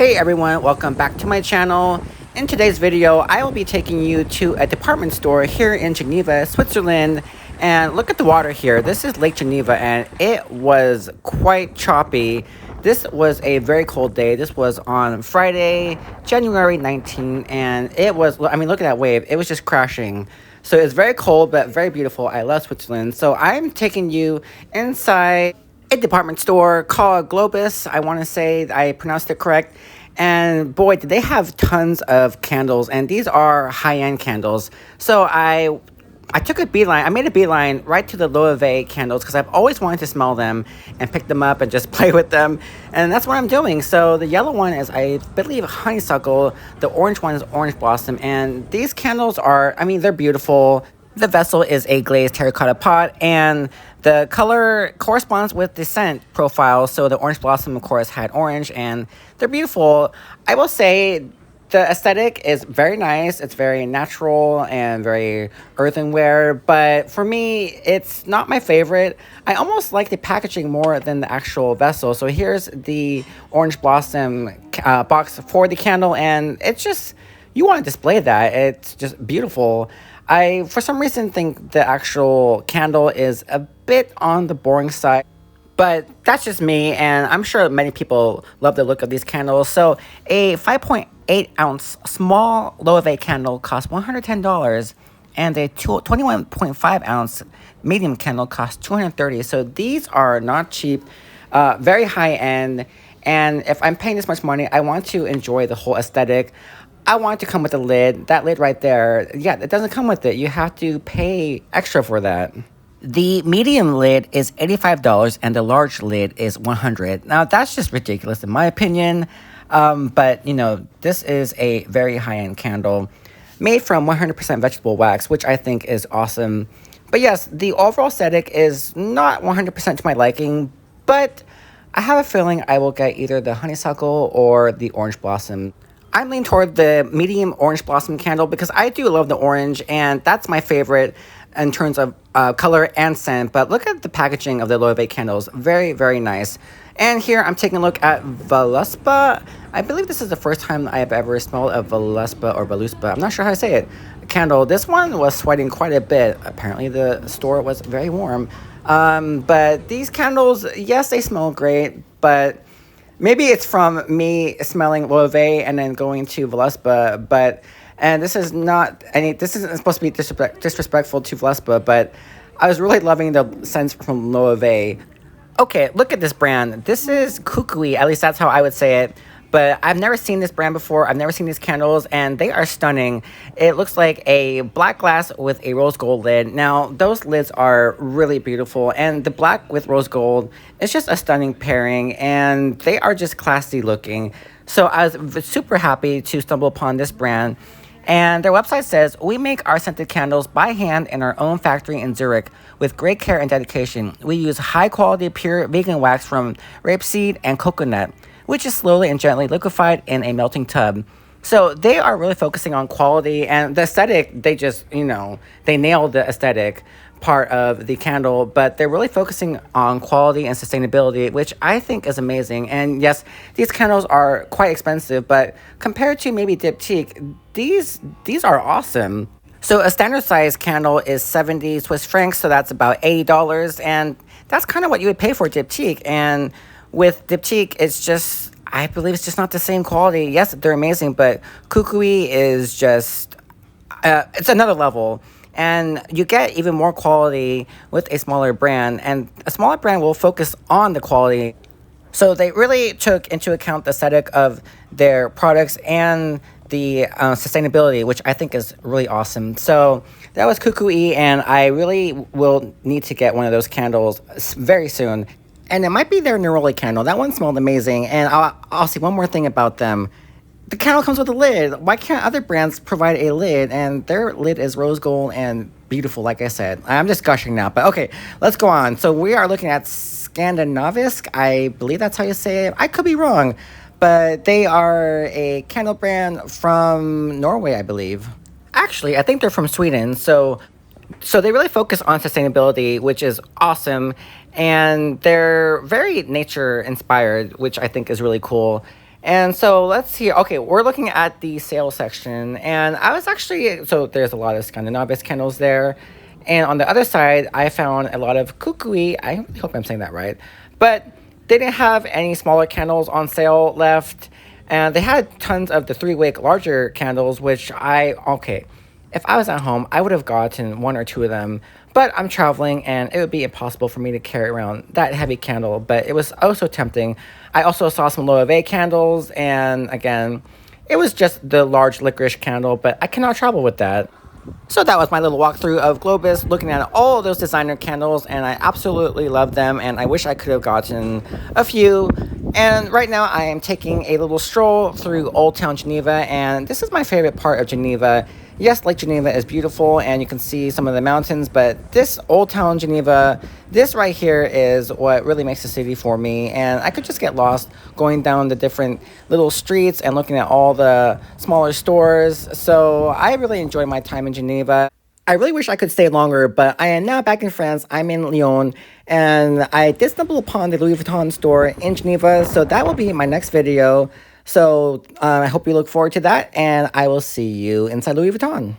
Hey everyone, welcome back to my channel. In today's video, I will be taking you to a department store here in Geneva, Switzerland. And look at the water here. This is Lake Geneva and it was quite choppy. This was a very cold day. This was on Friday, January 19th, and it was, I mean, look at that wave. It was just crashing. So it's very cold, but very beautiful. I love Switzerland. So I'm taking you inside a department store called Globus. I want to say I pronounced it correct. And boy, did they have tons of candles, and these are high-end candles. So I took a beeline. I made a beeline right to the Loewe candles because I've always wanted to smell them and pick them up and just play with them. And that's what I'm doing. So the yellow one is, I believe, honeysuckle. The orange one is orange blossom. And these candles are, I mean, they're beautiful. The vessel is a glazed terracotta pot, and the color corresponds with the scent profile. So the orange blossom, of course, had orange, and they're beautiful. I will say the aesthetic is very nice. It's very natural and very earthenware, but for me, it's not my favorite. I almost like the packaging more than the actual vessel. So here's the orange blossom box for the candle, and it's just, you want to display that. It's just beautiful. I, for some reason, think the actual candle is a bit on the boring side, but that's just me, and I'm sure many people love the look of these candles. So a 5.8 ounce small Loewe candle costs $110, and a 21.5 ounce medium candle costs $230. So these are not cheap, very high end, and if I'm paying this much money, I want to enjoy the whole aesthetic. I want it to come with a lid. That lid right there, yeah, it doesn't come with it. You have to pay extra for that. The medium lid is $85 and the large lid is $100. Now, that's just ridiculous in my opinion. But, you know, this is a very high-end candle made from 100% vegetable wax, which I think is awesome. But yes, the overall aesthetic is not 100% to my liking, but I have a feeling I will get either the honeysuckle or the orange blossom. I'm leaning toward the medium orange blossom candle because I do love the orange, and that's my favorite in terms of color and scent. But look at the packaging of the Loewe candles. Very, very nice. And here I'm taking a look at Voluspa. I believe this is the first time I have ever smelled a Voluspa or Voluspa. I'm not sure how to say it. Candle. This one was sweating quite a bit. Apparently the store was very warm. But these candles, yes, they smell great, but maybe it's from me smelling Loewe and then going to Voluspa, and this is not any, this isn't supposed to be disrespectful to Voluspa, but I was really loving the scents from Loewe. Okay, look at this brand. This is KUKUI, at least that's how I would say it. But I've never seen this brand before. I've never seen these candles, and they are stunning. It looks like a black glass with a rose gold lid. Now, those lids are really beautiful, and the black with rose gold is just a stunning pairing, and they are just classy looking. So I was super happy to stumble upon this brand. And their website says, "We make our scented candles by hand in our own factory in Zurich with great care and dedication. We use high-quality, pure vegan wax from rapeseed and coconut, which is slowly and gently liquefied in a melting tub." So they are really focusing on quality, and the aesthetic, they just, you know, they nailed the aesthetic part of the candle, but they're really focusing on quality and sustainability, which I think is amazing. And yes, these candles are quite expensive, but compared to maybe Diptyque, these are awesome. So a standard size candle is 70 Swiss francs, so that's about $80, and that's kind of what you would pay for Diptyque. And with Diptyque, it's just, I believe it's just not the same quality. Yes, they're amazing, but KUKUI is just, it's another level. And you get even more quality with a smaller brand, and a smaller brand will focus on the quality. So they really took into account the aesthetic of their products and the sustainability, which I think is really awesome. So that was KUKUI, and I really will need to get one of those candles very soon. And it might be their neroli candle. That one smelled amazing. And I'll see one more thing about them. The candle comes with a lid. Why can't other brands provide a lid? And their lid is rose gold and beautiful, like I said. I'm just gushing now, but okay, let's go on. So we are looking at Skandinavisk. I believe that's how you say it. I could be wrong, but they are a candle brand from Norway, I believe. Actually, I think they're from Sweden. So they really focus on sustainability, which is awesome. And they're very nature inspired, which I think is really cool. And so let's see. Okay, we're looking at the sales section, and I was actually, so there's a lot of Skandinavisk candles there. And on the other side, I found a lot of KUKUI. I really hope I'm saying that right. But they didn't have any smaller candles on sale left. And they had tons of the 3-wick larger candles, which okay, if I was at home, I would have gotten 1 or 2 of them. But I'm traveling, and it would be impossible for me to carry around that heavy candle. But it was also tempting. I also saw some Loewe candles, and again, it was just the large licorice candle, but I cannot travel with that. So that was my little walkthrough of Globus, looking at all of those designer candles, and I absolutely love them, and I wish I could have gotten a few. And right now I am taking a little stroll through Old Town Geneva, and this is my favorite part of Geneva. Yes, Lake Geneva is beautiful, and you can see some of the mountains, but this Old Town Geneva, this right here is what really makes the city for me, and I could just get lost going down the different little streets and looking at all the smaller stores. So I really enjoy my time in Geneva. I really wish I could stay longer, but I am now back in France. I'm in Lyon, and I did stumble upon the Louis Vuitton store in Geneva, so that will be my next video. So I hope you look forward to that, and I will see you inside Louis Vuitton.